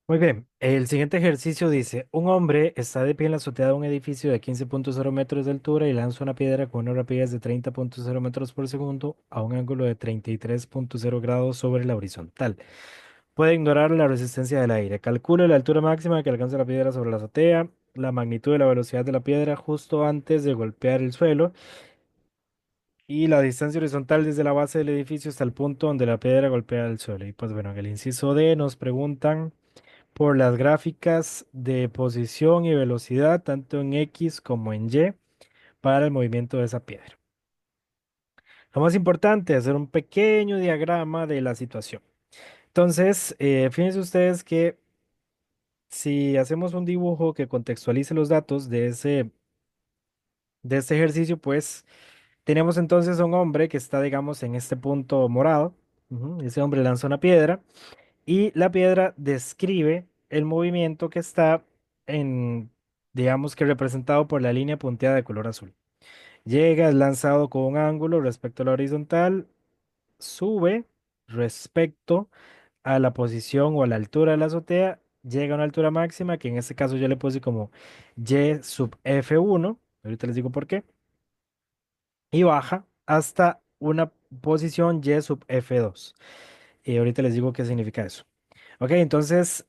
Muy bien, el siguiente ejercicio dice, un hombre está de pie en la azotea de un edificio de 15,0 metros de altura y lanza una piedra con una rapidez de 30,0 metros por segundo a un ángulo de 33,0 grados sobre la horizontal. Puede ignorar la resistencia del aire. Calcule la altura máxima que alcanza la piedra sobre la azotea, la magnitud de la velocidad de la piedra justo antes de golpear el suelo y la distancia horizontal desde la base del edificio hasta el punto donde la piedra golpea el suelo. Y pues bueno, en el inciso D nos preguntan por las gráficas de posición y velocidad, tanto en X como en Y, para el movimiento de esa piedra. Lo más importante es hacer un pequeño diagrama de la situación. Entonces, fíjense ustedes que si hacemos un dibujo que contextualice los datos de este ejercicio, pues tenemos entonces a un hombre que está, digamos, en este punto morado. Ese hombre lanza una piedra y la piedra describe el movimiento que está en, digamos que representado por la línea punteada de color azul. Llega, es lanzado con un ángulo respecto a la horizontal, sube respecto a la posición o a la altura de la azotea, llega a una altura máxima, que en este caso yo le puse como Y sub F1, ahorita les digo por qué, y baja hasta una posición Y sub F2. Y ahorita les digo qué significa eso. Ok, entonces,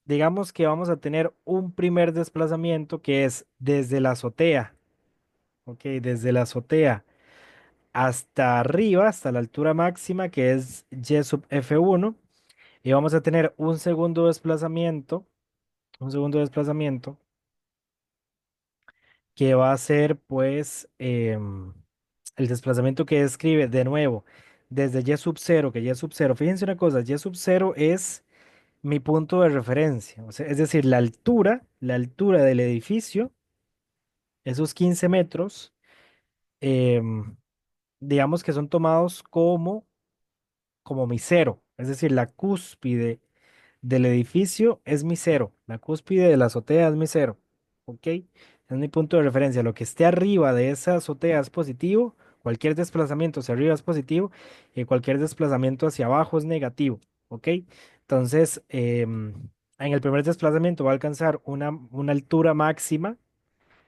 digamos que vamos a tener un primer desplazamiento que es desde la azotea, ok, desde la azotea hasta arriba, hasta la altura máxima, que es Y sub F1, y vamos a tener un segundo desplazamiento que va a ser, pues, el desplazamiento que describe de nuevo desde Y sub 0, que Y sub 0, fíjense una cosa, Y sub 0 es mi punto de referencia, o sea, es decir, la altura del edificio, esos 15 metros, em, digamos que son tomados como mi cero, es decir, la cúspide del edificio es mi cero, la cúspide de la azotea es mi cero, ¿ok? Es mi punto de referencia. Lo que esté arriba de esa azotea es positivo, cualquier desplazamiento hacia arriba es positivo y cualquier desplazamiento hacia abajo es negativo, ¿ok? Entonces, en el primer desplazamiento va a alcanzar una altura máxima,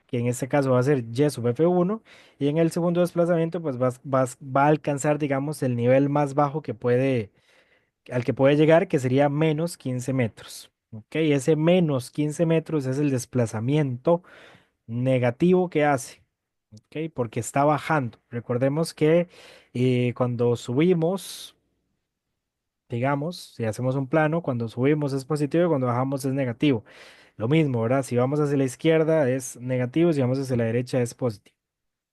que en este caso va a ser Y sub F1, y en el segundo desplazamiento, pues va a alcanzar, digamos, el nivel más bajo al que puede llegar, que sería menos 15 metros. ¿Ok? Ese menos 15 metros es el desplazamiento negativo que hace. ¿Ok? Porque está bajando. Recordemos que cuando subimos, digamos, si hacemos un plano, cuando subimos es positivo y cuando bajamos es negativo. Lo mismo, ¿verdad? Si vamos hacia la izquierda es negativo, si vamos hacia la derecha es positivo.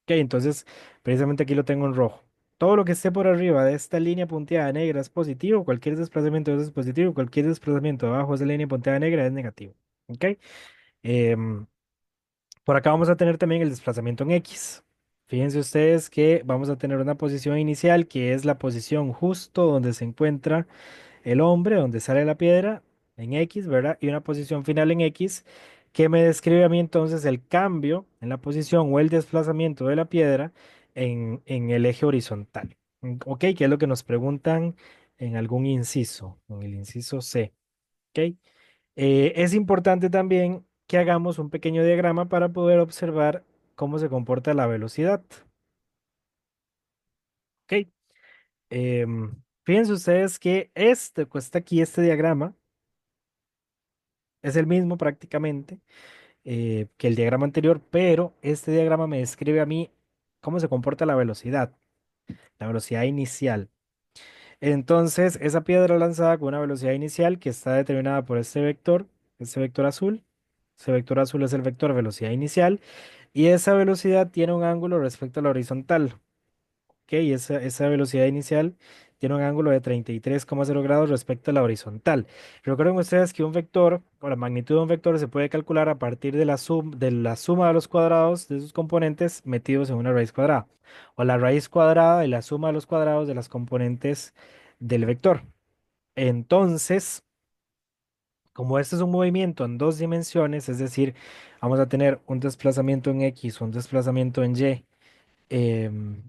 Ok, entonces precisamente aquí lo tengo en rojo. Todo lo que esté por arriba de esta línea punteada negra es positivo, cualquier desplazamiento de eso es positivo, cualquier desplazamiento debajo de esa línea punteada negra es negativo. Ok, em, por acá vamos a tener también el desplazamiento en X. Fíjense ustedes que vamos a tener una posición inicial que es la posición justo donde se encuentra el hombre, donde sale la piedra, en X, ¿verdad? Y una posición final en X, que me describe a mí entonces el cambio en la posición o el desplazamiento de la piedra en el eje horizontal. ¿Ok? Que es lo que nos preguntan en algún inciso, en el inciso C. ¿Ok? Es importante también que hagamos un pequeño diagrama para poder observar cómo se comporta la velocidad. ¿Ok? Fíjense ustedes que cuesta aquí, este diagrama, es el mismo prácticamente que el diagrama anterior, pero este diagrama me describe a mí cómo se comporta la velocidad inicial. Entonces, esa piedra lanzada con una velocidad inicial que está determinada por este vector azul. Ese vector azul es el vector velocidad inicial y esa velocidad tiene un ángulo respecto a la horizontal. Ok, esa velocidad inicial tiene un ángulo de 33,0 grados respecto a la horizontal. Recuerden ustedes que un vector o la magnitud de un vector se puede calcular a partir de la suma de los cuadrados de sus componentes metidos en una raíz cuadrada, o la raíz cuadrada de la suma de los cuadrados de las componentes del vector. Entonces, como este es un movimiento en dos dimensiones, es decir, vamos a tener un desplazamiento en X, un desplazamiento en Y, em,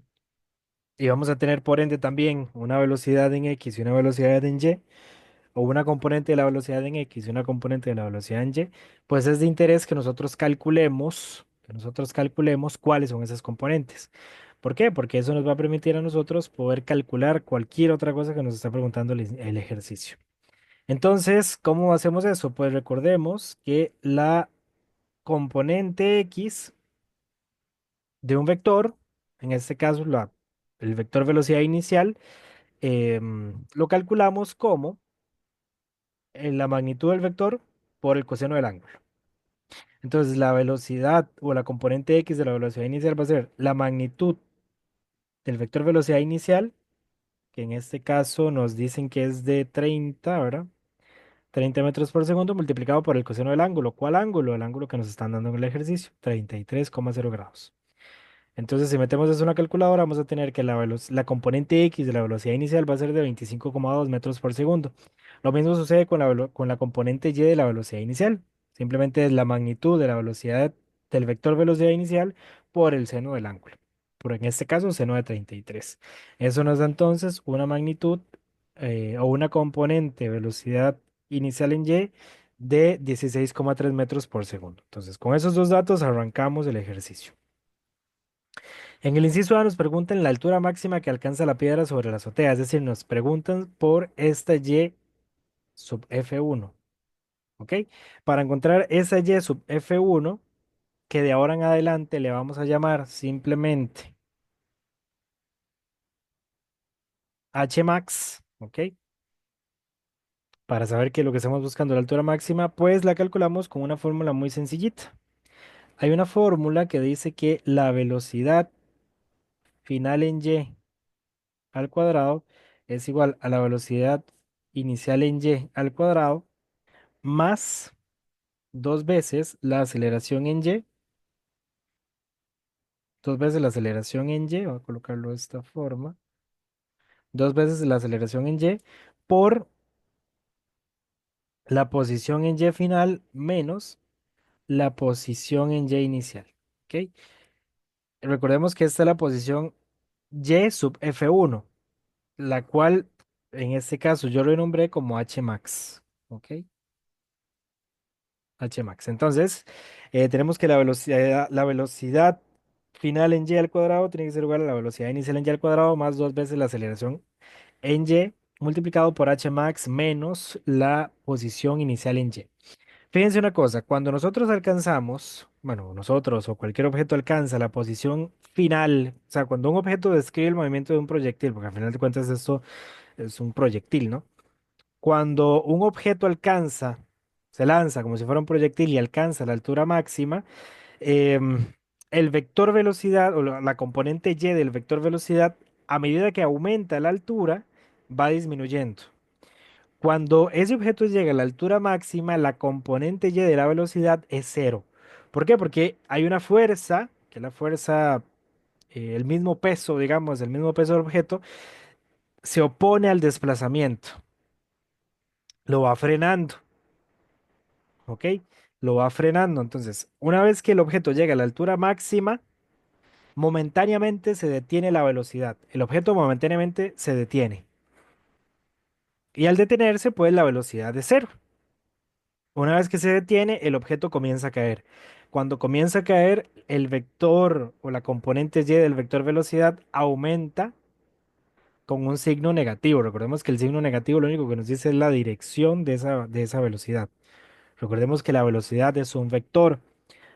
y vamos a tener por ende también una velocidad en X y una velocidad en Y. o una componente de la velocidad en X y una componente de la velocidad en Y, pues es de interés que nosotros calculemos cuáles son esas componentes. ¿Por qué? Porque eso nos va a permitir a nosotros poder calcular cualquier otra cosa que nos está preguntando el ejercicio. Entonces, ¿cómo hacemos eso? Pues recordemos que la componente X de un vector, en este caso el vector velocidad inicial, lo calculamos como la magnitud del vector por el coseno del ángulo. Entonces, la velocidad o la componente X de la velocidad inicial va a ser la magnitud del vector velocidad inicial, que en este caso nos dicen que es de 30, ¿verdad? 30 metros por segundo multiplicado por el coseno del ángulo. ¿Cuál ángulo? El ángulo que nos están dando en el ejercicio, 33,0 grados. Entonces, si metemos eso en una calculadora, vamos a tener que la componente X de la velocidad inicial va a ser de 25,2 metros por segundo. Lo mismo sucede con con la componente Y de la velocidad inicial. Simplemente es la magnitud de la velocidad del vector velocidad inicial por el seno del ángulo. Por en este caso, seno de 33. Eso nos da entonces una magnitud o una componente velocidad inicial en Y de 16,3 metros por segundo. Entonces, con esos dos datos arrancamos el ejercicio. En el inciso A nos preguntan la altura máxima que alcanza la piedra sobre la azotea, es decir, nos preguntan por esta Y sub F1, ¿ok? Para encontrar esa Y sub F1, que de ahora en adelante le vamos a llamar simplemente H max, ¿ok? Para saber que lo que estamos buscando es la altura máxima, pues la calculamos con una fórmula muy sencillita. Hay una fórmula que dice que la velocidad final en Y al cuadrado es igual a la velocidad inicial en Y al cuadrado más dos veces la aceleración en Y, dos veces la aceleración en Y, voy a colocarlo de esta forma, dos veces la aceleración en Y por la posición en Y final menos la posición en Y inicial. ¿Ok? Recordemos que esta es la posición Y sub F1, la cual en este caso yo lo nombré como H max. ¿Ok? H max. Entonces, tenemos que la velocidad final en y al cuadrado tiene que ser igual a la velocidad inicial en y al cuadrado más dos veces la aceleración en y multiplicado por h max menos la posición inicial en y. Fíjense una cosa, cuando nosotros alcanzamos, bueno, nosotros o cualquier objeto alcanza la posición final, o sea, cuando un objeto describe el movimiento de un proyectil, porque al final de cuentas esto es un proyectil, ¿no? Cuando un objeto se lanza como si fuera un proyectil y alcanza la altura máxima, em, el vector velocidad o la componente y del vector velocidad, a medida que aumenta la altura, va disminuyendo. Cuando ese objeto llega a la altura máxima, la componente y de la velocidad es cero. ¿Por qué? Porque hay una fuerza, que es la fuerza, el mismo peso, digamos, el mismo peso del objeto, se opone al desplazamiento, lo va frenando. ¿Ok? Lo va frenando. Entonces, una vez que el objeto llega a la altura máxima, momentáneamente se detiene la velocidad. El objeto momentáneamente se detiene. Y al detenerse, pues la velocidad es cero. Una vez que se detiene, el objeto comienza a caer. Cuando comienza a caer, el vector o la componente y del vector velocidad aumenta con un signo negativo. Recordemos que el signo negativo lo único que nos dice es la dirección de esa velocidad. Recordemos que la velocidad es un vector.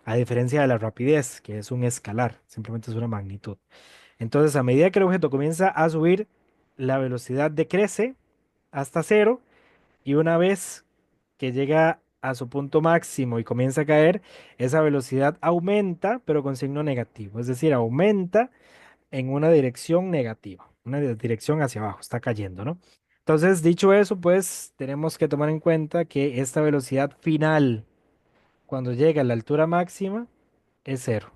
A diferencia de la rapidez, que es un escalar, simplemente es una magnitud. Entonces, a medida que el objeto comienza a subir, la velocidad decrece hasta cero y una vez que llega a su punto máximo y comienza a caer, esa velocidad aumenta, pero con signo negativo. Es decir, aumenta en una dirección negativa, una dirección hacia abajo, está cayendo, ¿no? Entonces, dicho eso, pues tenemos que tomar en cuenta que esta velocidad final, cuando llega a la altura máxima, es cero.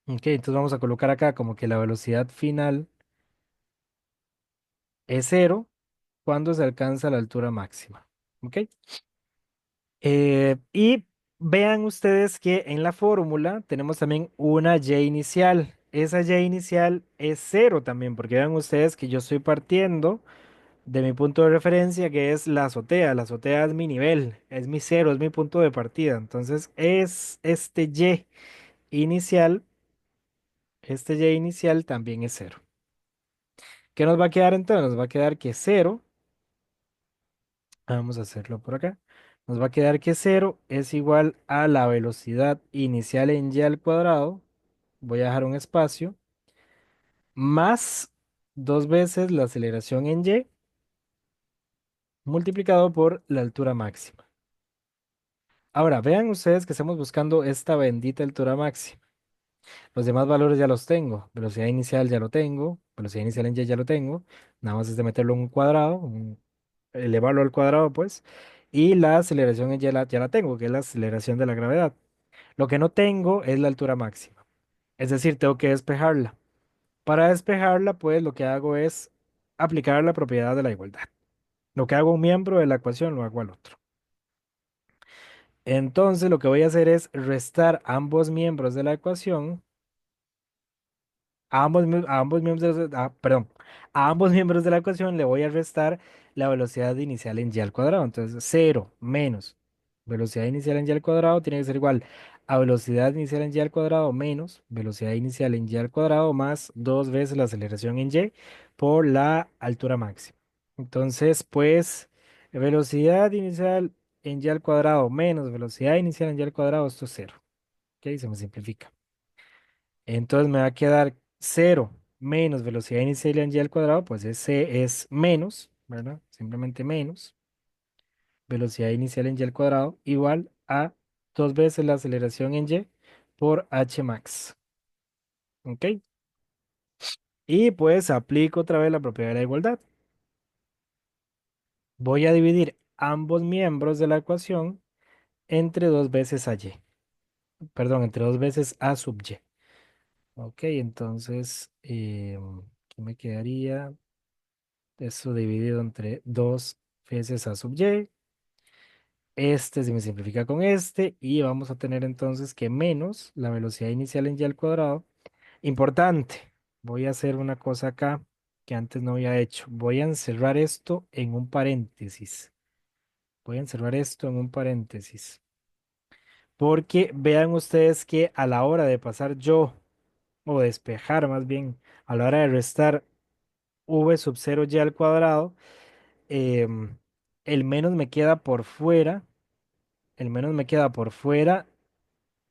Ok, entonces vamos a colocar acá como que la velocidad final es cero cuando se alcanza la altura máxima. Ok, y vean ustedes que en la fórmula tenemos también una y inicial. Esa y inicial es cero también, porque vean ustedes que yo estoy partiendo de mi punto de referencia, que es la azotea. La azotea es mi nivel, es mi cero, es mi punto de partida. Entonces, es inicial, este y inicial también es cero. ¿Qué nos va a quedar entonces? Nos va a quedar que cero, vamos a hacerlo por acá. Nos va a quedar que cero es igual a la velocidad inicial en y al cuadrado. Voy a dejar un espacio, más dos veces la aceleración en y multiplicado por la altura máxima. Ahora, vean ustedes que estamos buscando esta bendita altura máxima. Los demás valores ya los tengo. Velocidad inicial ya lo tengo. Velocidad inicial en y ya lo tengo. Nada más es de meterlo en un cuadrado, elevarlo al cuadrado, pues. Y la aceleración en y ya la tengo, que es la aceleración de la gravedad. Lo que no tengo es la altura máxima. Es decir, tengo que despejarla. Para despejarla, pues lo que hago es aplicar la propiedad de la igualdad. Lo que hago a un miembro de la ecuación lo hago al otro. Entonces, lo que voy a hacer es restar ambos miembros de la ecuación. A ambos miembros perdón, a ambos miembros de la ecuación le voy a restar la velocidad inicial en y al cuadrado. Entonces, cero menos velocidad inicial en y al cuadrado tiene que ser igual a velocidad inicial en y al cuadrado menos velocidad inicial en y al cuadrado más dos veces la aceleración en y por la altura máxima. Entonces, pues, velocidad inicial en y al cuadrado menos velocidad inicial en y al cuadrado, esto es cero. ¿Ok? Se me simplifica. Entonces me va a quedar cero menos velocidad inicial en y al cuadrado, pues ese es menos, ¿verdad? Simplemente menos velocidad inicial en y al cuadrado igual a dos veces la aceleración en y por h max. ¿Ok? Y pues aplico otra vez la propiedad de la igualdad. Voy a dividir ambos miembros de la ecuación entre dos veces a y. Perdón, entre dos veces a sub y. Ok, entonces, ¿qué me quedaría? Eso dividido entre 2 veces a sub y. Este se me simplifica con este y vamos a tener entonces que menos la velocidad inicial en y al cuadrado. Importante, voy a hacer una cosa acá que antes no había hecho. Voy a encerrar esto en un paréntesis. Voy a encerrar esto en un paréntesis. Porque vean ustedes que a la hora de pasar yo, o despejar más bien, a la hora de restar v sub 0 y al cuadrado, em, el menos me queda por fuera, el menos me queda por fuera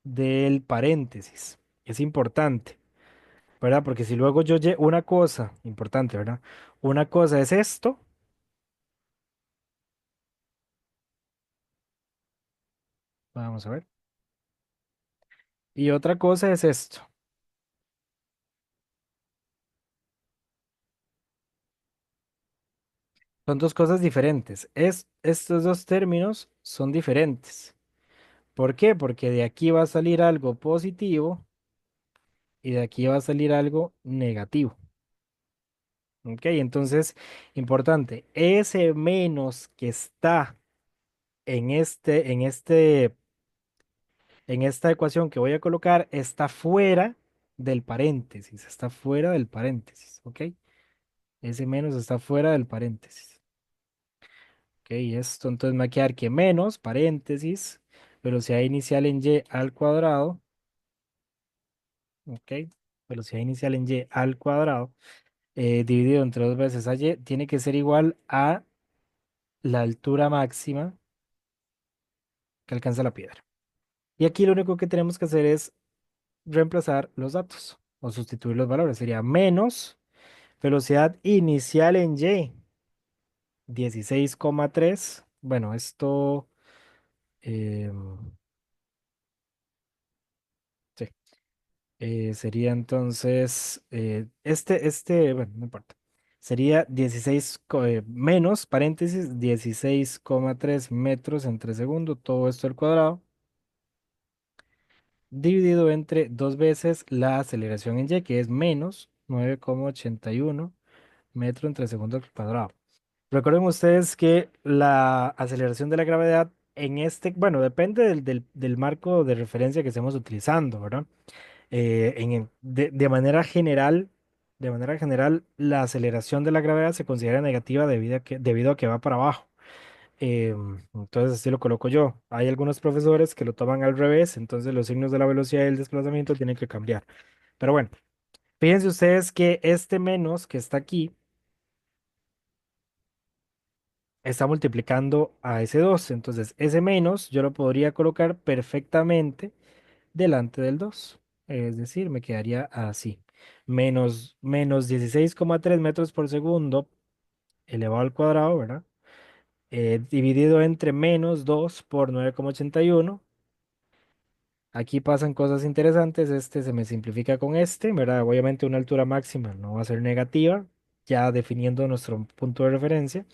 del paréntesis. Es importante, ¿verdad? Porque si luego una cosa, importante, ¿verdad? Una cosa es esto, vamos a ver, y otra cosa es esto. Son dos cosas diferentes. Estos dos términos son diferentes. ¿Por qué? Porque de aquí va a salir algo positivo y de aquí va a salir algo negativo. ¿Ok? Entonces, importante, ese menos que está en esta ecuación que voy a colocar está fuera del paréntesis, está fuera del paréntesis, ¿ok? Ese menos está fuera del paréntesis. Ok, esto entonces me va a quedar que menos, paréntesis, velocidad inicial en y al cuadrado, ok, velocidad inicial en y al cuadrado, dividido entre dos veces a y, tiene que ser igual a la altura máxima que alcanza la piedra. Y aquí lo único que tenemos que hacer es reemplazar los datos o sustituir los valores. Sería menos velocidad inicial en y, 16,3. Bueno, esto sí, sería entonces, bueno, no importa. Sería 16, menos, paréntesis, 16,3 metros entre segundo, todo esto al cuadrado, dividido entre dos veces la aceleración en y, que es menos 9,81 metro entre segundo al cuadrado. Recuerden ustedes que la aceleración de la gravedad bueno, depende del marco de referencia que estemos utilizando, ¿verdad? De manera general, de manera general, la aceleración de la gravedad se considera negativa debido a que va para abajo. Entonces, así lo coloco yo. Hay algunos profesores que lo toman al revés, entonces los signos de la velocidad y el desplazamiento tienen que cambiar. Pero bueno, fíjense ustedes que este menos que está aquí está multiplicando a ese 2. Entonces, ese menos yo lo podría colocar perfectamente delante del 2. Es decir, me quedaría así. Menos 16,3 metros por segundo elevado al cuadrado, ¿verdad? Dividido entre menos 2 por 9,81. Aquí pasan cosas interesantes. Este se me simplifica con este, ¿verdad? Obviamente una altura máxima no va a ser negativa, ya definiendo nuestro punto de referencia.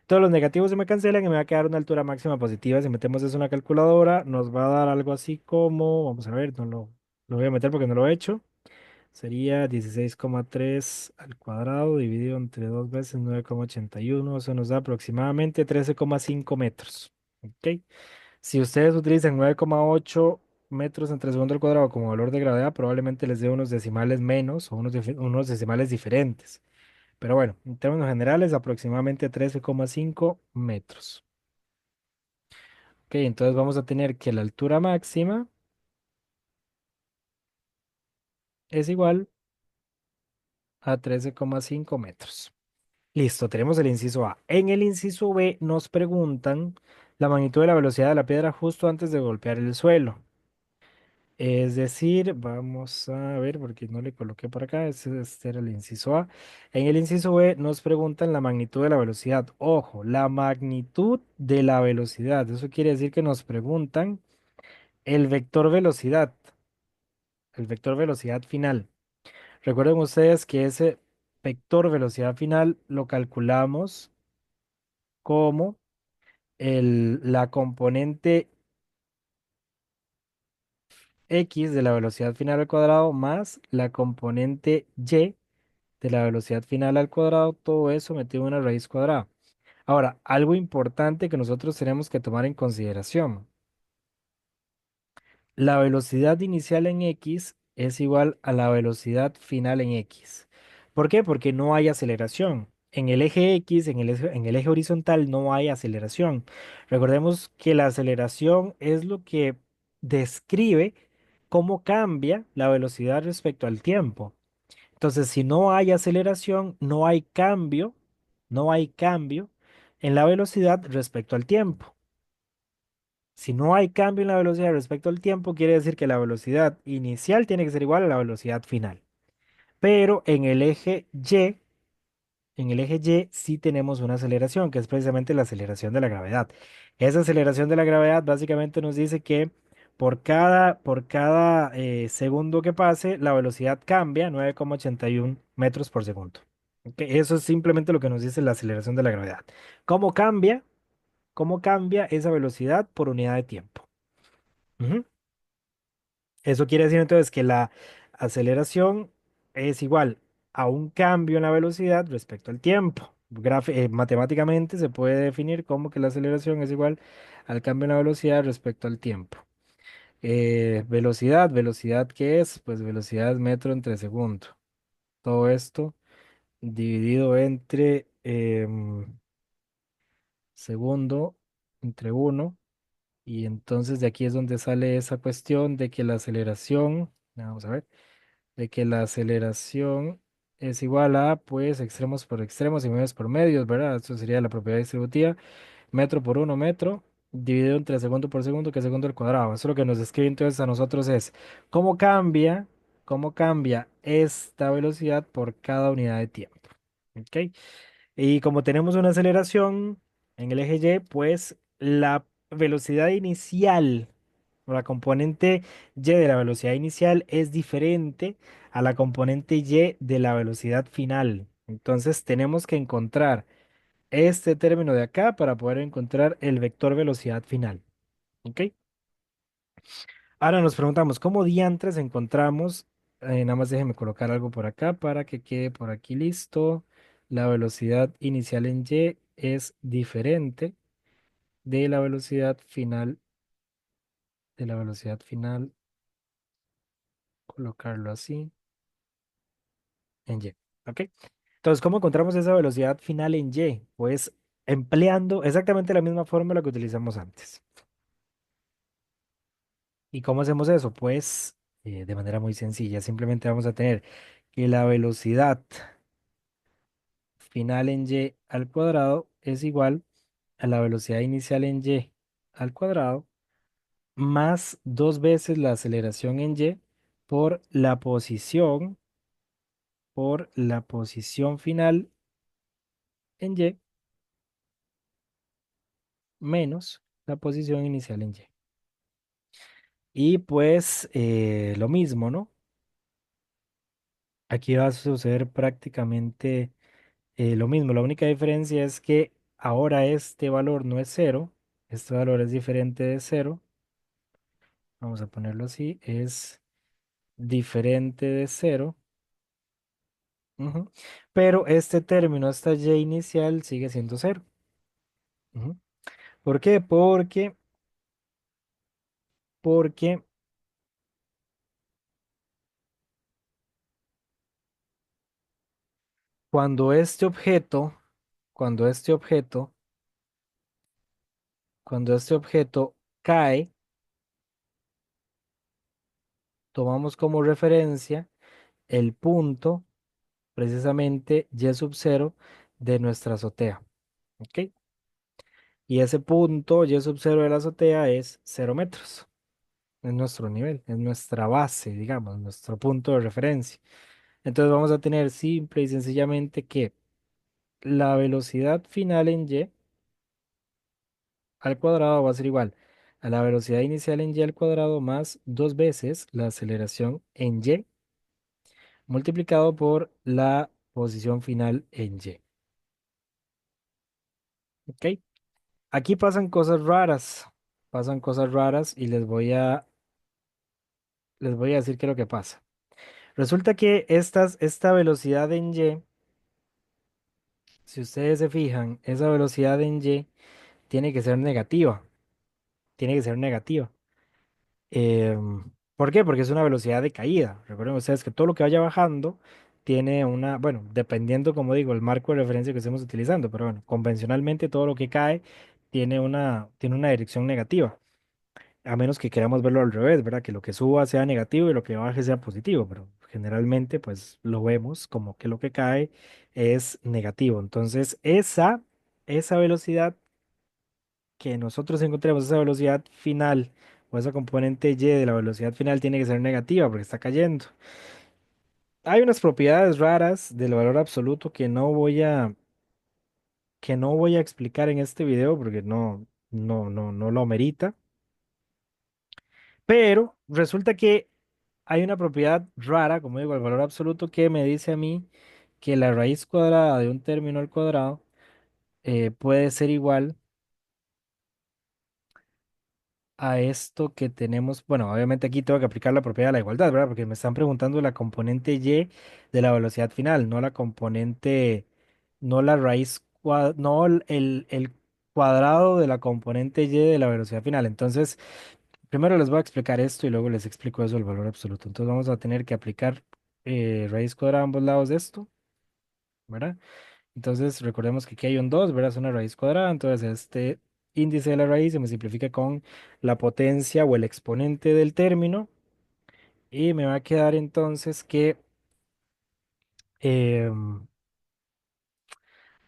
Todos los negativos se me cancelan y me va a quedar una altura máxima positiva. Si metemos eso en una calculadora, nos va a dar algo así como, vamos a ver, lo voy a meter porque no lo he hecho. Sería 16,3 al cuadrado dividido entre 2 veces 9,81. Eso nos da aproximadamente 13,5 metros. ¿Ok? Si ustedes utilizan 9,8 metros entre segundo al cuadrado como valor de gravedad, probablemente les dé unos decimales menos o unos decimales diferentes. Pero bueno, en términos generales, aproximadamente 13,5 metros. Ok, entonces vamos a tener que la altura máxima es igual a 13,5 metros. Listo, tenemos el inciso A. En el inciso B nos preguntan la magnitud de la velocidad de la piedra justo antes de golpear el suelo. Es decir, vamos a ver, porque no le coloqué por acá, este era el inciso A. En el inciso B nos preguntan la magnitud de la velocidad. Ojo, la magnitud de la velocidad. Eso quiere decir que nos preguntan el vector velocidad, el vector velocidad final. Recuerden ustedes que ese vector velocidad final lo calculamos como la componente x de la velocidad final al cuadrado más la componente y de la velocidad final al cuadrado, todo eso metido en una raíz cuadrada. Ahora, algo importante que nosotros tenemos que tomar en consideración. La velocidad inicial en x es igual a la velocidad final en x. ¿Por qué? Porque no hay aceleración. En el eje X, en el eje horizontal, no hay aceleración. Recordemos que la aceleración es lo que describe cómo cambia la velocidad respecto al tiempo. Entonces, si no hay aceleración, no hay cambio en la velocidad respecto al tiempo. Si no hay cambio en la velocidad respecto al tiempo, quiere decir que la velocidad inicial tiene que ser igual a la velocidad final. Pero en el eje Y sí tenemos una aceleración, que es precisamente la aceleración de la gravedad. Esa aceleración de la gravedad básicamente nos dice que por cada segundo que pase, la velocidad cambia 9,81 metros por segundo. ¿Ok? Eso es simplemente lo que nos dice la aceleración de la gravedad. ¿Cómo cambia? ¿Cómo cambia esa velocidad por unidad de tiempo? Ujú. Eso quiere decir entonces que la aceleración es igual a un cambio en la velocidad respecto al tiempo. Matemáticamente se puede definir como que la aceleración es igual al cambio en la velocidad respecto al tiempo. Velocidad, ¿qué es? Pues velocidad metro entre segundo. Todo esto dividido entre segundo entre uno. Y entonces de aquí es donde sale esa cuestión de que la aceleración, vamos a ver, de que la aceleración es igual a, pues, extremos por extremos y medios por medios, ¿verdad? Esto sería la propiedad distributiva, metro por uno metro, dividido entre segundo por segundo, que es segundo al cuadrado. Eso lo que nos describe entonces a nosotros es cómo cambia, cómo cambia esta velocidad por cada unidad de tiempo. ¿Ok? Y como tenemos una aceleración en el eje Y, pues la velocidad inicial o la componente Y de la velocidad inicial es diferente a la componente Y de la velocidad final. Entonces tenemos que encontrar este término de acá para poder encontrar el vector velocidad final. ¿Ok? Ahora nos preguntamos, ¿cómo diantres encontramos? Nada más déjeme colocar algo por acá para que quede por aquí listo. La velocidad inicial en Y es diferente de la velocidad final, colocarlo así, en Y. ¿Ok? Entonces, ¿cómo encontramos esa velocidad final en Y? Pues empleando exactamente la misma fórmula que utilizamos antes. ¿Y cómo hacemos eso? Pues de manera muy sencilla. Simplemente vamos a tener que la velocidad final en Y al cuadrado es igual a la velocidad inicial en Y al cuadrado más dos veces la aceleración en Y por la posición final en Y menos la posición inicial en Y. Y pues lo mismo, ¿no? Aquí va a suceder prácticamente lo mismo. La única diferencia es que ahora este valor no es cero, este valor es diferente de cero. Vamos a ponerlo así, es diferente de cero. Ujú. Pero este término, esta y inicial, sigue siendo cero. Ujú. ¿Por qué? Porque cuando este objeto, cuando este objeto, cuando este objeto cae, tomamos como referencia el punto, precisamente y sub cero de nuestra azotea. ¿Ok? Y ese punto y sub cero de la azotea es 0 metros. Es nuestro nivel, es nuestra base, digamos, nuestro punto de referencia. Entonces vamos a tener simple y sencillamente que la velocidad final en y al cuadrado va a ser igual a la velocidad inicial en y al cuadrado más dos veces la aceleración en y multiplicado por la posición final en y. ¿Ok? Aquí pasan cosas raras y les voy a decir qué es lo que pasa. Resulta que esta velocidad en y, si ustedes se fijan, esa velocidad en y tiene que ser negativa, tiene que ser negativa. ¿Por qué? Porque es una velocidad de caída. Recuerden ustedes que todo lo que vaya bajando tiene una, bueno, dependiendo, como digo, el marco de referencia que estemos utilizando, pero bueno, convencionalmente todo lo que cae tiene una dirección negativa, a menos que queramos verlo al revés, ¿verdad? Que lo que suba sea negativo y lo que baje sea positivo, pero generalmente pues lo vemos como que lo que cae es negativo. Entonces, esa velocidad que nosotros encontremos, esa velocidad final o esa componente y de la velocidad final tiene que ser negativa porque está cayendo. Hay unas propiedades raras del valor absoluto que no voy a explicar en este video porque no lo amerita, pero resulta que hay una propiedad rara, como digo, el valor absoluto que me dice a mí que la raíz cuadrada de un término al cuadrado puede ser igual a esto que tenemos. Bueno, obviamente aquí tengo que aplicar la propiedad de la igualdad, ¿verdad? Porque me están preguntando la componente y de la velocidad final, no la componente, no la raíz, no el cuadrado de la componente y de la velocidad final. Entonces, primero les voy a explicar esto y luego les explico eso del valor absoluto. Entonces, vamos a tener que aplicar raíz cuadrada a ambos lados de esto, ¿verdad? Entonces, recordemos que aquí hay un 2, ¿verdad? Es una raíz cuadrada. Entonces, este índice de la raíz se me simplifica con la potencia o el exponente del término. Y me va a quedar entonces que em,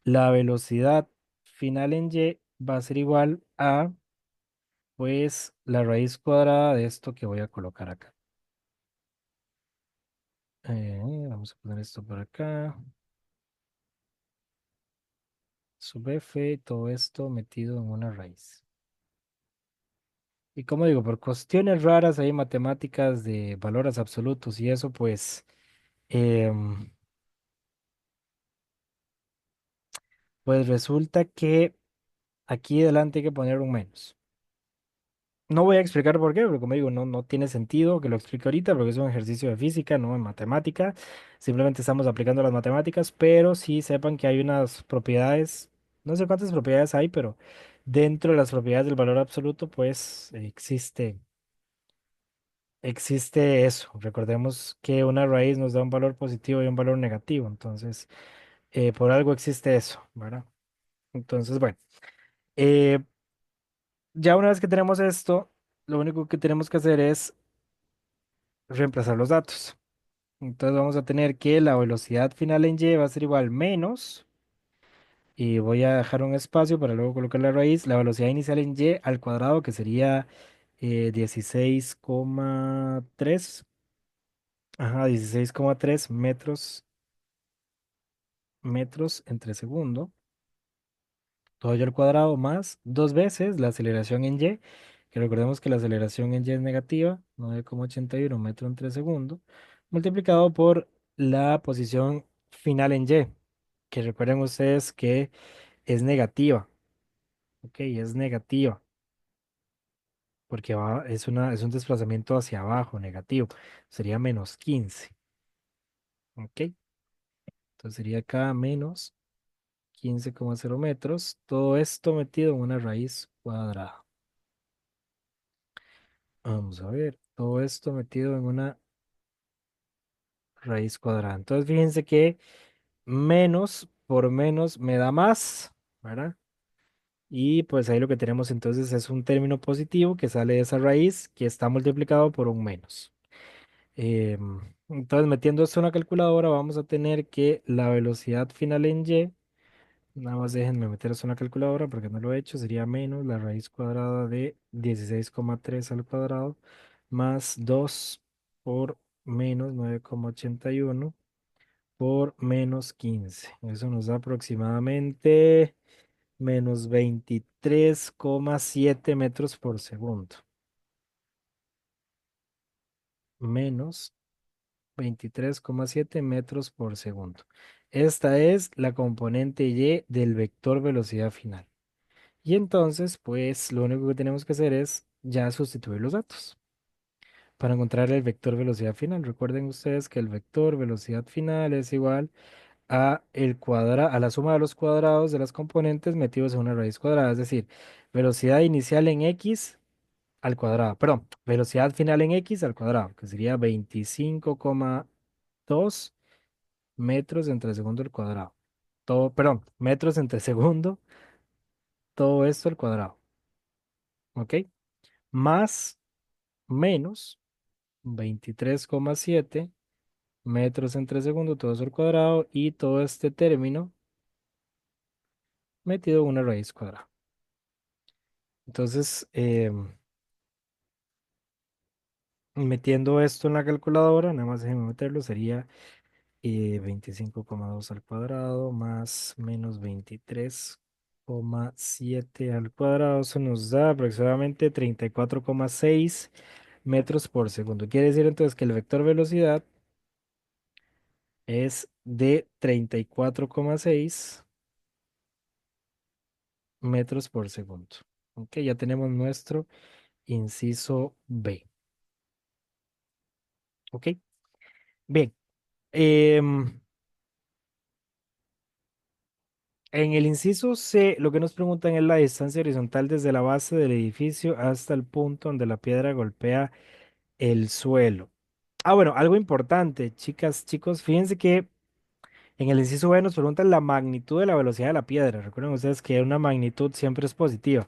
la velocidad final en y va a ser igual a, pues, la raíz cuadrada de esto que voy a colocar acá. Vamos a poner esto por acá. Sub f, todo esto metido en una raíz. Y como digo, por cuestiones raras hay matemáticas de valores absolutos y eso, em, pues resulta que aquí adelante hay que poner un menos. No voy a explicar por qué, porque como digo, no tiene sentido que lo explique ahorita, porque es un ejercicio de física, no de matemática. Simplemente estamos aplicando las matemáticas, pero sí sepan que hay unas propiedades, no sé cuántas propiedades hay, pero dentro de las propiedades del valor absoluto, pues existe existe eso. Recordemos que una raíz nos da un valor positivo y un valor negativo. Entonces, por algo existe eso, ¿verdad? Entonces, bueno, eh, ya una vez que tenemos esto, lo único que tenemos que hacer es reemplazar los datos. Entonces vamos a tener que la velocidad final en y va a ser igual menos, y voy a dejar un espacio para luego colocar la raíz, la velocidad inicial en y al cuadrado, que sería 16,3, ajá, 16,3 metros entre segundo, todo ello al cuadrado más dos veces la aceleración en y, que recordemos que la aceleración en y es negativa, 9,81 metros entre segundo, multiplicado por la posición final en y, que recuerden ustedes que es negativa, ok, es negativa, porque es un desplazamiento hacia abajo, negativo, sería -15, ok, entonces sería acá menos 15,0 metros, todo esto metido en una raíz cuadrada. Vamos a ver, todo esto metido en una raíz cuadrada. Entonces fíjense que menos por menos me da más, ¿verdad? Y pues ahí lo que tenemos entonces es un término positivo que sale de esa raíz que está multiplicado por un menos. Entonces metiendo esto en la calculadora vamos a tener que la velocidad final en y, nada más déjenme meter esto en la calculadora porque no lo he hecho, sería menos la raíz cuadrada de 16,3 al cuadrado más 2 por menos 9,81 por menos 15. Eso nos da aproximadamente menos 23,7 metros por segundo. Menos 23,7 metros por segundo. Esta es la componente y del vector velocidad final. Y entonces, pues lo único que tenemos que hacer es ya sustituir los datos para encontrar el vector velocidad final. Recuerden ustedes que el vector velocidad final es igual a la suma de los cuadrados de las componentes metidos en una raíz cuadrada, es decir, velocidad inicial en x al cuadrado, perdón, velocidad final en x al cuadrado, que sería 25,2 metros entre segundo al cuadrado. Todo, perdón, metros entre segundo, todo esto al cuadrado, ¿ok? Más menos 23,7 metros entre segundo, todo eso al cuadrado, y todo este término metido en una raíz cuadrada. Entonces, metiendo esto en la calculadora, nada más déjenme meterlo, sería 25,2 al cuadrado más menos 23,7 al cuadrado. Eso nos da aproximadamente 34,6 metros por segundo. Quiere decir entonces que el vector velocidad es de 34,6 metros por segundo. Ok, ya tenemos nuestro inciso B. Ok, bien. em, En el inciso C, lo que nos preguntan es la distancia horizontal desde la base del edificio hasta el punto donde la piedra golpea el suelo. Ah, bueno, algo importante, chicas, chicos, fíjense que en el inciso B nos preguntan la magnitud de la velocidad de la piedra. Recuerden ustedes que una magnitud siempre es positiva.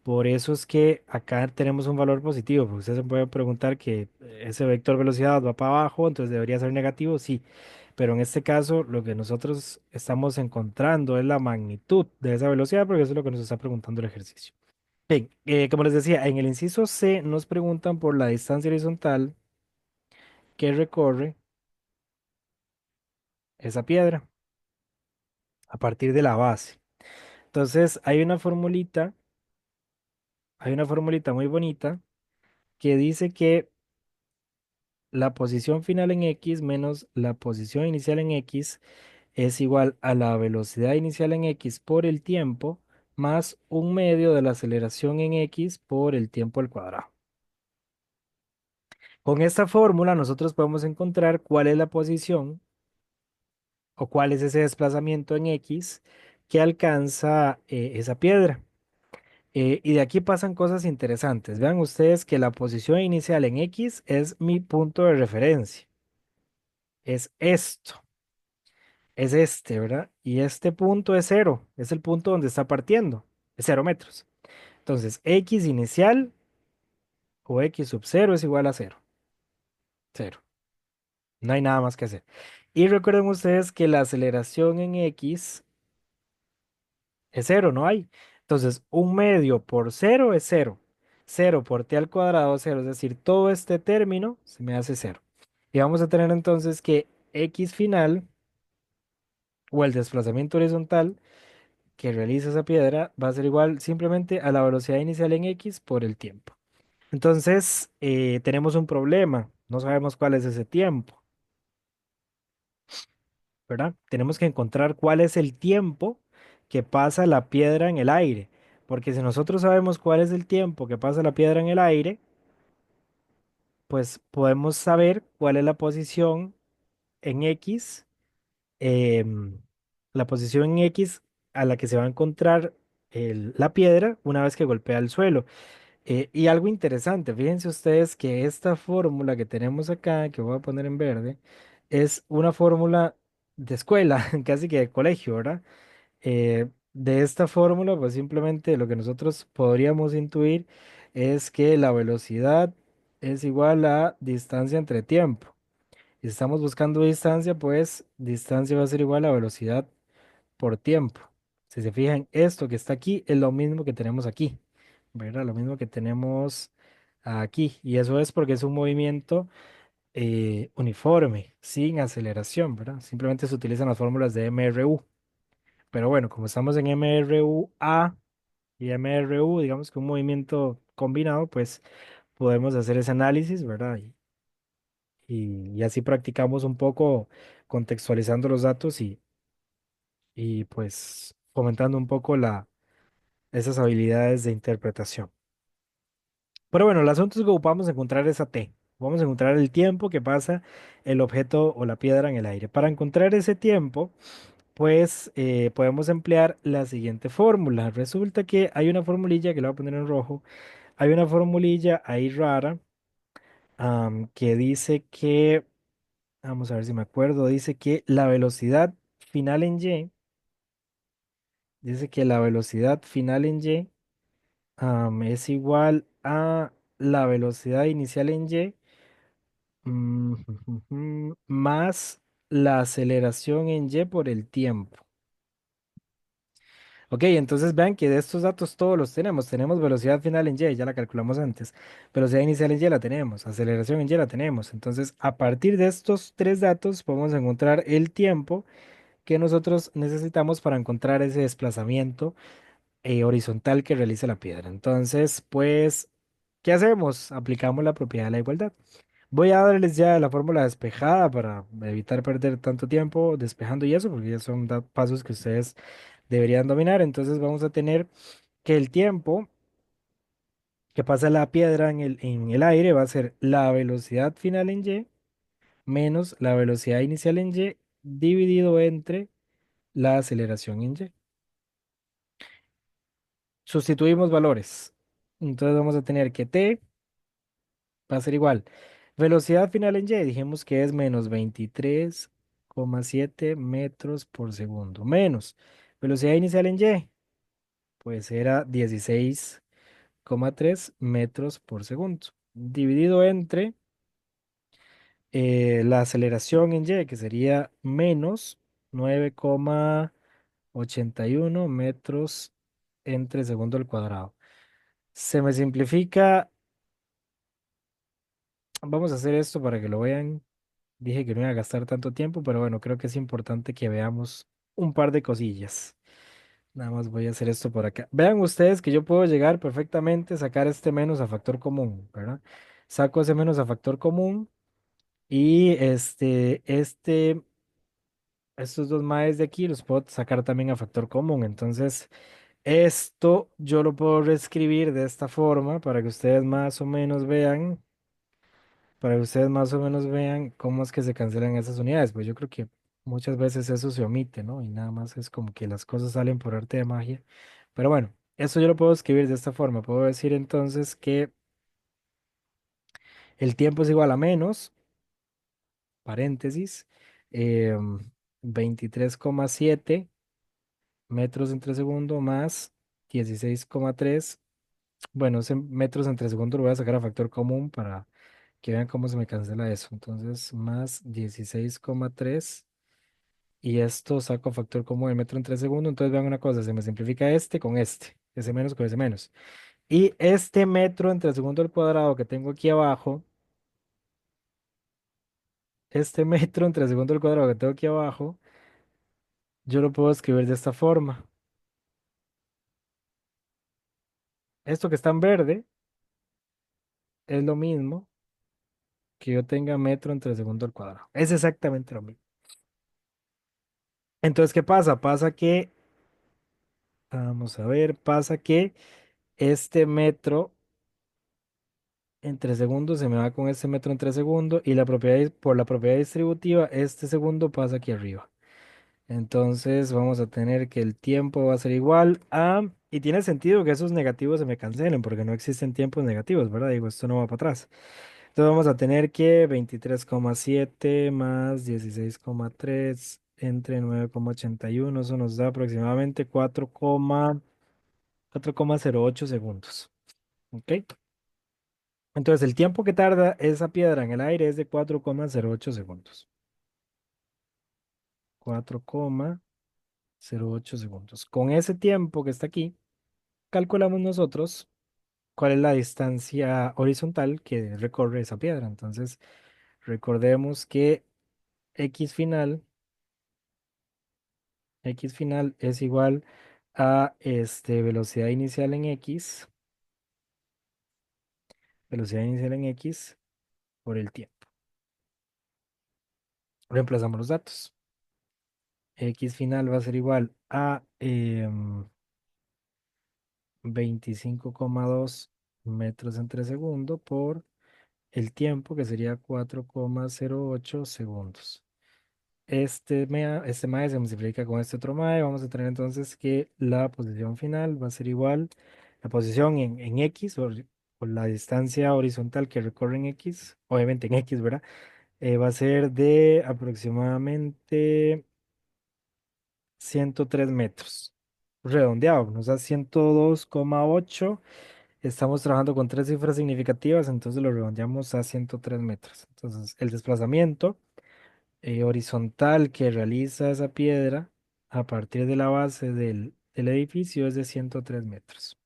Por eso es que acá tenemos un valor positivo, porque ustedes se pueden preguntar que ese vector velocidad va para abajo, entonces debería ser negativo, sí. Pero en este caso, lo que nosotros estamos encontrando es la magnitud de esa velocidad, porque eso es lo que nos está preguntando el ejercicio. Bien, como les decía, en el inciso C nos preguntan por la distancia horizontal que recorre esa piedra a partir de la base. Entonces, hay una formulita muy bonita que dice que la posición final en x menos la posición inicial en x es igual a la velocidad inicial en x por el tiempo más un medio de la aceleración en x por el tiempo al cuadrado. Con esta fórmula nosotros podemos encontrar cuál es la posición o cuál es ese desplazamiento en x que alcanza esa piedra. Y de aquí pasan cosas interesantes. Vean ustedes que la posición inicial en X es mi punto de referencia. Es esto, es este, ¿verdad? Y este punto es cero, es el punto donde está partiendo, es 0 metros. Entonces, X inicial o X sub cero es igual a cero, cero. No hay nada más que hacer. Y recuerden ustedes que la aceleración en X es cero, no hay. Entonces, un medio por cero es cero. Cero por t al cuadrado es cero, es decir, todo este término se me hace cero. Y vamos a tener entonces que X final o el desplazamiento horizontal que realiza esa piedra va a ser igual simplemente a la velocidad inicial en X por el tiempo. Entonces, tenemos un problema. No sabemos cuál es ese tiempo, ¿verdad? Tenemos que encontrar cuál es el tiempo que pasa la piedra en el aire. Porque si nosotros sabemos cuál es el tiempo que pasa la piedra en el aire, pues podemos saber cuál es la posición en X, em, la posición en X a la que se va a encontrar la piedra una vez que golpea el suelo. Y algo interesante, fíjense ustedes que esta fórmula que tenemos acá, que voy a poner en verde, es una fórmula de escuela, casi que de colegio, ¿verdad? De esta fórmula, pues simplemente lo que nosotros podríamos intuir es que la velocidad es igual a distancia entre tiempo. Y si estamos buscando distancia, pues distancia va a ser igual a velocidad por tiempo. Si se fijan, esto que está aquí es lo mismo que tenemos aquí, ¿verdad? Lo mismo que tenemos aquí. Y eso es porque es un movimiento uniforme, sin aceleración, ¿verdad? Simplemente se utilizan las fórmulas de MRU. Pero bueno, como estamos en MRU-A y MRU, digamos que un movimiento combinado, pues podemos hacer ese análisis, ¿verdad? Y así practicamos un poco contextualizando los datos y pues fomentando un poco esas habilidades de interpretación. Pero bueno, el asunto es que ocupamos encontrar esa T. Vamos a encontrar el tiempo que pasa el objeto o la piedra en el aire. Para encontrar ese tiempo, pues podemos emplear la siguiente fórmula. Resulta que hay una formulilla que le voy a poner en rojo. Hay una formulilla ahí rara que dice que, vamos a ver si me acuerdo, dice que la velocidad final en Y, dice que la velocidad final en Y es igual a la velocidad inicial en Y más la aceleración en Y por el tiempo. Ok, entonces vean que de estos datos todos los tenemos. Tenemos velocidad final en Y, ya la calculamos antes. Velocidad inicial en Y la tenemos. Aceleración en Y la tenemos. Entonces, a partir de estos tres datos, podemos encontrar el tiempo que nosotros necesitamos para encontrar ese desplazamiento horizontal que realiza la piedra. Entonces, pues, ¿qué hacemos? Aplicamos la propiedad de la igualdad. Voy a darles ya la fórmula despejada para evitar perder tanto tiempo despejando y eso, porque ya son pasos que ustedes deberían dominar. Entonces vamos a tener que el tiempo que pasa la piedra en el aire va a ser la velocidad final en Y menos la velocidad inicial en Y dividido entre la aceleración en Y. Sustituimos valores. Entonces vamos a tener que t va a ser igual. Velocidad final en Y, dijimos que es menos 23,7 metros por segundo. Menos velocidad inicial en Y, pues era 16,3 metros por segundo. Dividido entre la aceleración en Y, que sería menos 9,81 metros entre segundo al cuadrado. Se me simplifica. Vamos a hacer esto para que lo vean. Dije que no iba a gastar tanto tiempo, pero bueno, creo que es importante que veamos un par de cosillas. Nada más voy a hacer esto por acá. Vean ustedes que yo puedo llegar perfectamente a sacar este menos a factor común, ¿verdad? Saco ese menos a factor común y estos dos maes de aquí los puedo sacar también a factor común. Entonces, esto yo lo puedo reescribir de esta forma para que ustedes más o menos vean cómo es que se cancelan esas unidades. Pues yo creo que muchas veces eso se omite, ¿no? Y nada más es como que las cosas salen por arte de magia. Pero bueno, Eso yo lo puedo escribir de esta forma. Puedo decir entonces que el tiempo es igual a menos, paréntesis, em, 23,7 metros entre segundo más 16,3. Bueno, ese metros entre segundo lo voy a sacar a factor común para que vean cómo se me cancela eso. Entonces, más 16,3. Y esto saco factor común de metro entre segundo. Entonces, vean una cosa, se me simplifica este con este. Ese menos con ese menos. Y este metro entre segundo al cuadrado que tengo aquí abajo, este metro entre segundo al cuadrado que tengo aquí abajo, yo lo puedo escribir de esta forma. Esto que está en verde es lo mismo que yo tenga metro entre segundo al cuadrado. Es exactamente lo mismo. Entonces, ¿qué pasa? Pasa que, vamos a ver, pasa que este metro entre segundos se me va con este metro entre segundo y la propiedad, por la propiedad distributiva, este segundo pasa aquí arriba. Entonces vamos a tener que el tiempo va a ser igual a, y tiene sentido que esos negativos se me cancelen porque no existen tiempos negativos, ¿verdad? Digo, esto no va para atrás. Entonces vamos a tener que 23,7 más 16,3 entre 9,81, eso nos da aproximadamente 4,08 segundos. ¿Ok? Entonces el tiempo que tarda esa piedra en el aire es de 4,08 segundos. 4,08 segundos. Con ese tiempo que está aquí, calculamos nosotros cuál es la distancia horizontal que recorre esa piedra. Entonces, recordemos que x final, x final es igual a velocidad inicial en x, velocidad inicial en x por el tiempo. Reemplazamos los datos. X final va a ser igual a 25,2 metros entre segundo por el tiempo, que sería 4,08 segundos. Este mae se multiplica con este otro mae. Vamos a tener entonces que la posición final va a ser igual, la posición en X, o la distancia horizontal que recorre en X, obviamente en X, ¿verdad? Va a ser de aproximadamente 103 metros. Redondeado, nos da 102,8. Estamos trabajando con tres cifras significativas, entonces lo redondeamos a 103 metros. Entonces, el desplazamiento horizontal que realiza esa piedra a partir de la base del edificio es de 103 metros.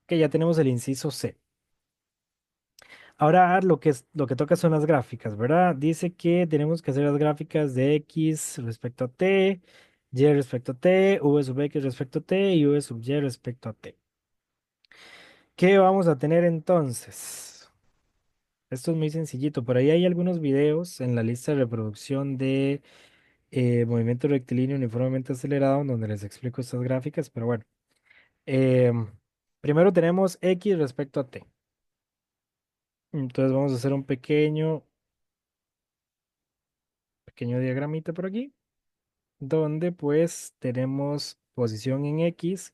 Que ya tenemos el inciso C. Ahora lo que toca son las gráficas, ¿verdad? Dice que tenemos que hacer las gráficas de X respecto a T, Y respecto a T, V sub X respecto a T y V sub Y respecto a T. ¿Qué vamos a tener entonces? Esto es muy sencillito. Por ahí hay algunos videos en la lista de reproducción de movimiento rectilíneo uniformemente acelerado donde les explico estas gráficas, pero bueno. em, Primero tenemos X respecto a T. Entonces vamos a hacer un pequeño diagramita por aquí, donde pues tenemos posición en X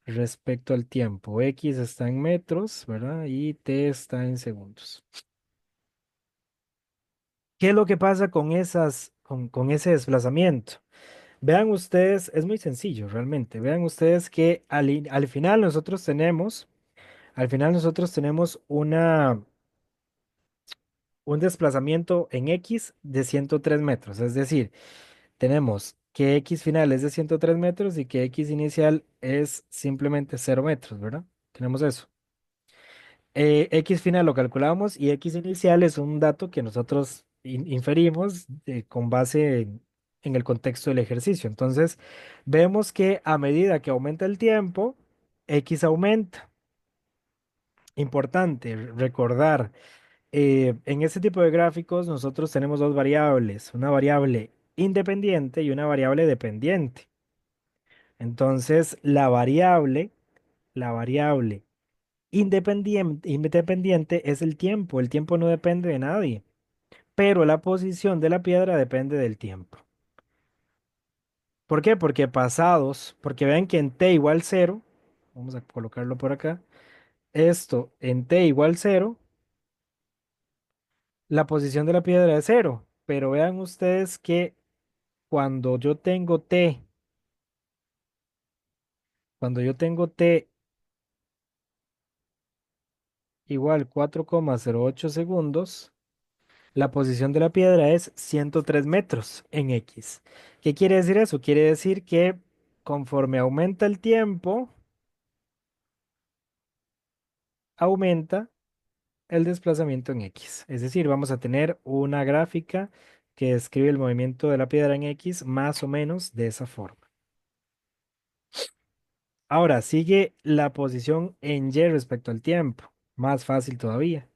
respecto al tiempo. X está en metros, ¿verdad? Y T está en segundos. ¿Qué es lo que pasa con con ese desplazamiento? Vean ustedes, es muy sencillo realmente. Vean ustedes que al final nosotros tenemos un desplazamiento en X de 103 metros. Es decir, tenemos que X final es de 103 metros y que X inicial es simplemente 0 metros, ¿verdad? Tenemos eso. X final lo calculamos y X inicial es un dato que nosotros inferimos con base en el contexto del ejercicio. Entonces, vemos que a medida que aumenta el tiempo, X aumenta. Importante recordar, en este tipo de gráficos nosotros tenemos dos variables, una variable independiente y una variable dependiente. Entonces, la variable independiente es el tiempo no depende de nadie, pero la posición de la piedra depende del tiempo. ¿Por qué? Porque pasados, porque vean que en t igual cero, vamos a colocarlo por acá, esto en t igual cero, la posición de la piedra es cero, pero vean ustedes que cuando yo tengo t, cuando yo tengo t igual 4,08 segundos, la posición de la piedra es 103 metros en X. ¿Qué quiere decir eso? Quiere decir que conforme aumenta el tiempo, aumenta el desplazamiento en X. Es decir, vamos a tener una gráfica que describe el movimiento de la piedra en X más o menos de esa forma. Ahora sigue la posición en Y respecto al tiempo. Más fácil todavía.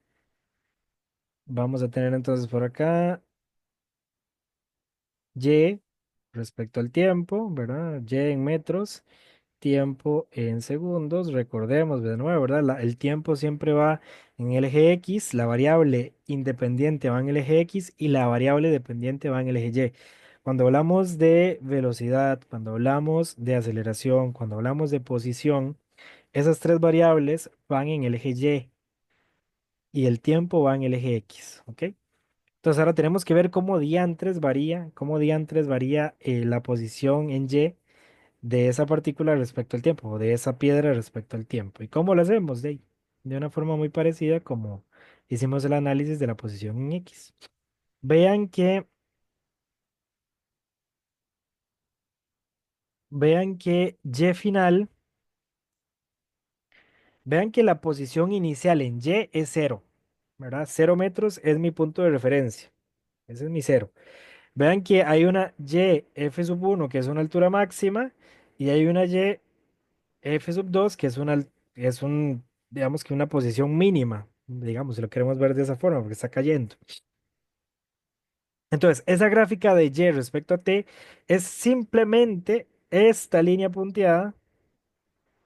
Vamos a tener entonces por acá Y respecto al tiempo, ¿verdad? Y en metros, tiempo en segundos. Recordemos de nuevo, ¿verdad? El tiempo siempre va en el eje X, la variable independiente va en el eje X y la variable dependiente va en el eje Y. Cuando hablamos de velocidad, cuando hablamos de aceleración, cuando hablamos de posición, esas tres variables van en el eje Y el tiempo va en el eje X, ¿ok? Entonces ahora tenemos que ver cómo diantres varía la posición en Y de esa partícula respecto al tiempo, o de esa piedra respecto al tiempo. ¿Y cómo lo hacemos? De una forma muy parecida como hicimos el análisis de la posición en X. Vean que, vean que Y final, vean que la posición inicial en Y es cero, ¿verdad? 0 metros es mi punto de referencia. Ese es mi cero. Vean que hay una Y f sub 1 que es una altura máxima y hay una Y f sub 2 que es digamos que una posición mínima, digamos, si lo queremos ver de esa forma, porque está cayendo. Entonces, esa gráfica de Y respecto a T es simplemente esta línea punteada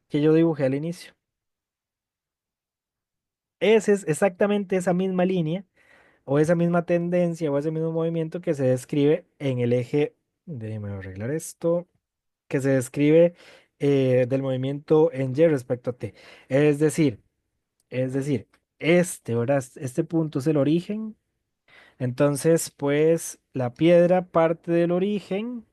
que yo dibujé al inicio. Esa es exactamente esa misma línea o esa misma tendencia o ese mismo movimiento que se describe en el eje, déjeme arreglar esto, que se describe del movimiento en Y respecto a T. Es decir, ¿verdad? Este punto es el origen. Entonces, pues la piedra parte del origen,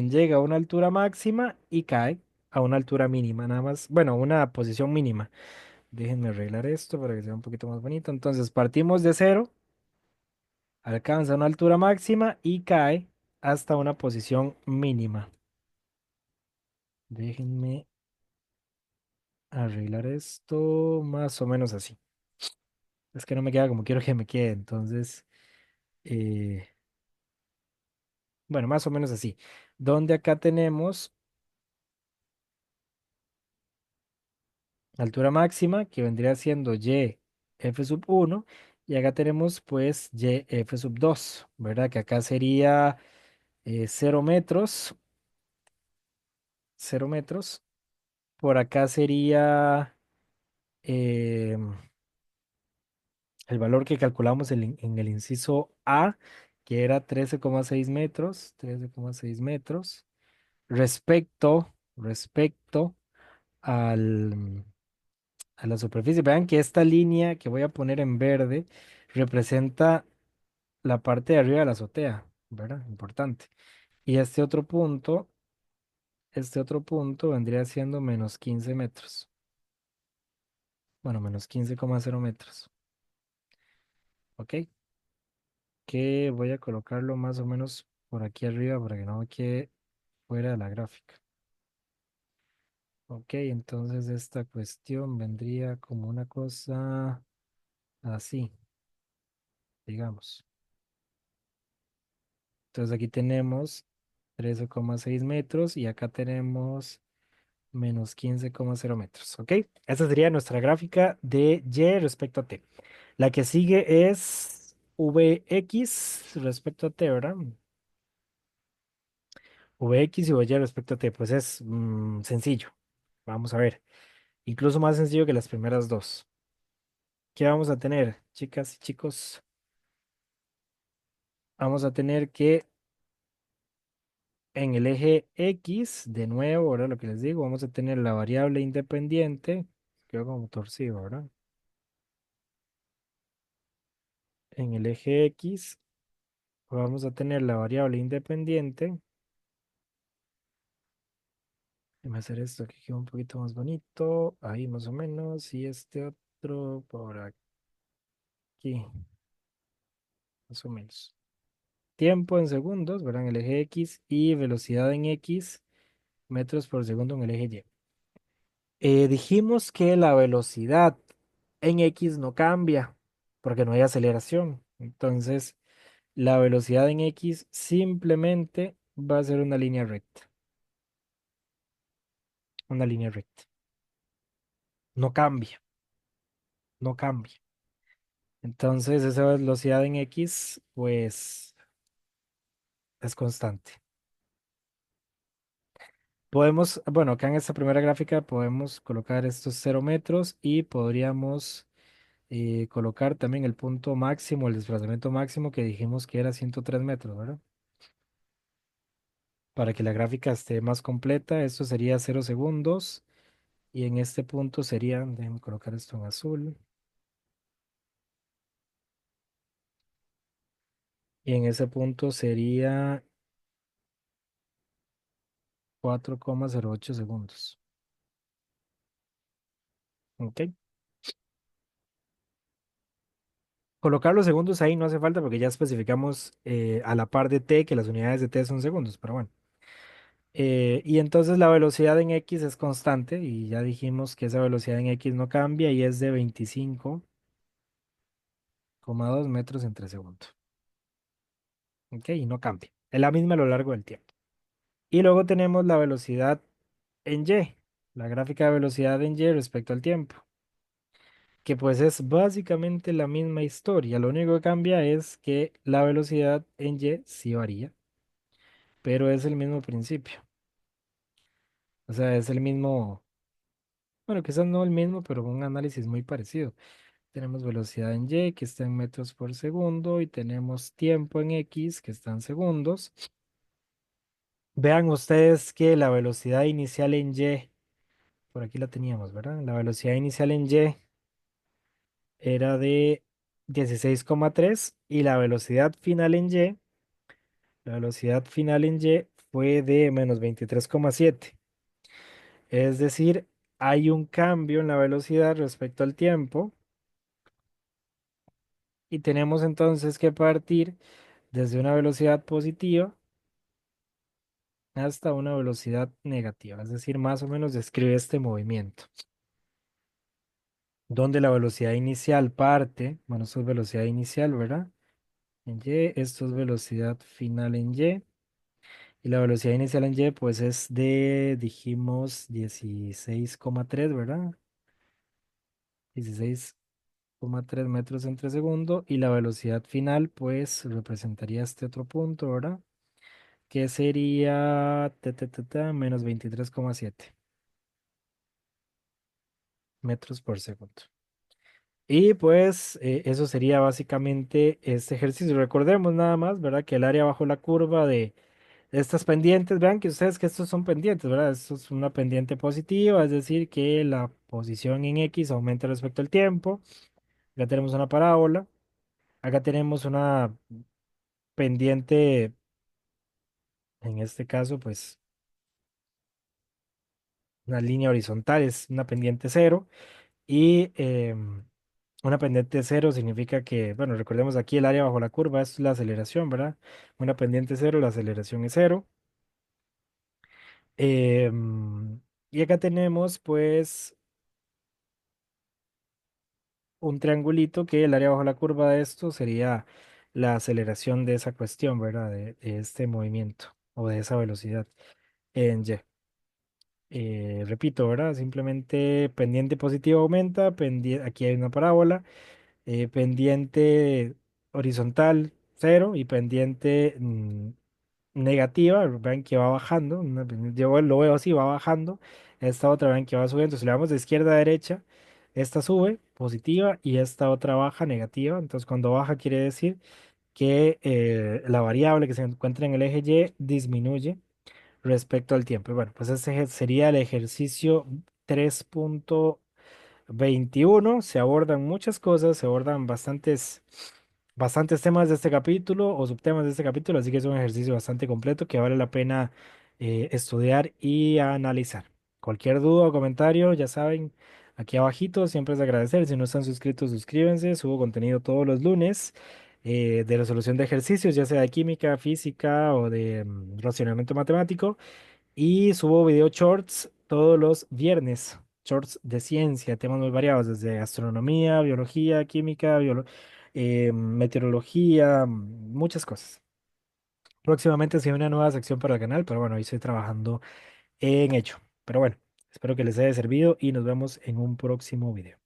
llega a una altura máxima y cae a una altura mínima, nada más, bueno, a una posición mínima. Déjenme arreglar esto para que sea un poquito más bonito. Entonces, partimos de cero, alcanza una altura máxima y cae hasta una posición mínima. Déjenme arreglar esto más o menos así. Es que no me queda como quiero que me quede, entonces, eh, bueno, más o menos así. Donde acá tenemos altura máxima, que vendría siendo y f sub 1, y acá tenemos pues y f sub 2, ¿verdad? Que acá sería 0 metros, 0 metros. Por acá sería el valor que calculamos en el inciso A, que era 13,6 metros, 13,6 metros, respecto al, a la superficie. Vean que esta línea que voy a poner en verde representa la parte de arriba de la azotea, ¿verdad? Importante. Y este otro punto vendría siendo menos 15 metros. Bueno, menos 15,0 metros. ¿Ok? Que voy a colocarlo más o menos por aquí arriba para que no me quede fuera de la gráfica. Ok, entonces esta cuestión vendría como una cosa así, digamos. Entonces aquí tenemos 13,6 metros y acá tenemos menos 15,0 metros. ¿Ok? Esa sería nuestra gráfica de Y respecto a T. La que sigue es Vx respecto a T, ¿verdad? Vx y Vy respecto a T. Pues es sencillo. Vamos a ver. Incluso más sencillo que las primeras dos. ¿Qué vamos a tener, chicas y chicos? vamos a tener que en el eje X, de nuevo, ahora lo que les digo, vamos a tener la variable independiente, quedó como torcido, ¿verdad? En el eje X vamos a tener la variable independiente. Déjame hacer esto que quede un poquito más bonito. Ahí más o menos. Y este otro por aquí, más o menos. Tiempo en segundos, ¿verdad? En el eje X y velocidad en X, metros por segundo en el eje Y. Dijimos que la velocidad en X no cambia porque no hay aceleración. Entonces, la velocidad en X simplemente va a ser una línea recta. Una línea recta. No cambia, no cambia. Entonces, esa velocidad en X, pues, es constante. Podemos, bueno, acá en esta primera gráfica podemos colocar estos 0 metros y podríamos colocar también el punto máximo, el desplazamiento máximo que dijimos que era 103 metros, ¿verdad? Para que la gráfica esté más completa, esto sería 0 segundos y en este punto sería, déjenme colocar esto en azul, y en ese punto sería 4,08 segundos. ¿Ok? Colocar los segundos ahí no hace falta porque ya especificamos a la par de t que las unidades de t son segundos, pero bueno. Y entonces la velocidad en x es constante y ya dijimos que esa velocidad en x no cambia y es de 25,2 metros entre segundo. ¿Ok? Y no cambia. Es la misma a lo largo del tiempo. Y luego tenemos la velocidad en y, la gráfica de velocidad en y respecto al tiempo, que pues es básicamente la misma historia. Lo único que cambia es que la velocidad en y sí varía, pero es el mismo principio. O sea, es el mismo, bueno, quizás no el mismo, pero un análisis muy parecido. Tenemos velocidad en y, que está en metros por segundo, y tenemos tiempo en x, que está en segundos. Vean ustedes que la velocidad inicial en y, por aquí la teníamos, ¿verdad? La velocidad inicial en y era de 16,3 y la velocidad final en y fue de menos 23,7. Es decir, hay un cambio en la velocidad respecto al tiempo y tenemos entonces que partir desde una velocidad positiva hasta una velocidad negativa. Es decir, más o menos describe este movimiento, donde la velocidad inicial parte, bueno, esto es velocidad inicial, ¿verdad? En y, esto es velocidad final en y. Y la velocidad inicial en y, pues es de, dijimos, 16,3, ¿verdad? 16,3 metros entre segundo. Y la velocidad final, pues representaría este otro punto, ¿verdad? Que sería menos 23,7 metros por segundo. Y pues eso sería básicamente este ejercicio. Recordemos nada más, ¿verdad? Que el área bajo la curva de estas pendientes, vean que ustedes que estos son pendientes, ¿verdad? Esto es una pendiente positiva, es decir, que la posición en X aumenta respecto al tiempo. Acá tenemos una parábola. Acá tenemos una pendiente, en este caso, pues una línea horizontal, es una pendiente cero. Y una pendiente cero significa que, bueno, recordemos aquí el área bajo la curva es la aceleración, ¿verdad? Una pendiente cero, la aceleración es cero. Y acá tenemos, pues, un triangulito que el área bajo la curva de esto sería la aceleración de esa cuestión, ¿verdad? De este movimiento o de esa velocidad en Y. Repito, ¿verdad? Simplemente pendiente positiva aumenta, aquí hay una parábola, pendiente horizontal cero y pendiente negativa, vean que va bajando, yo lo veo así, va bajando, esta otra vean que va subiendo, si le vamos de izquierda a derecha, esta sube positiva y esta otra baja negativa, entonces cuando baja quiere decir que la variable que se encuentra en el eje Y disminuye respecto al tiempo. Y bueno, pues ese sería el ejercicio 3.21. Se abordan muchas cosas, se abordan bastantes temas de este capítulo o subtemas de este capítulo, así que es un ejercicio bastante completo que vale la pena estudiar y analizar. Cualquier duda o comentario, ya saben, aquí abajito siempre es de agradecer. Si no están suscritos, suscríbanse. Subo contenido todos los lunes de resolución de ejercicios, ya sea de química, física o de racionamiento matemático. Y subo video shorts todos los viernes, shorts de ciencia, temas muy variados, desde astronomía, biología, química, meteorología, muchas cosas. Próximamente se viene una nueva sección para el canal, pero bueno, ahí estoy trabajando en ello. Pero bueno, espero que les haya servido y nos vemos en un próximo video.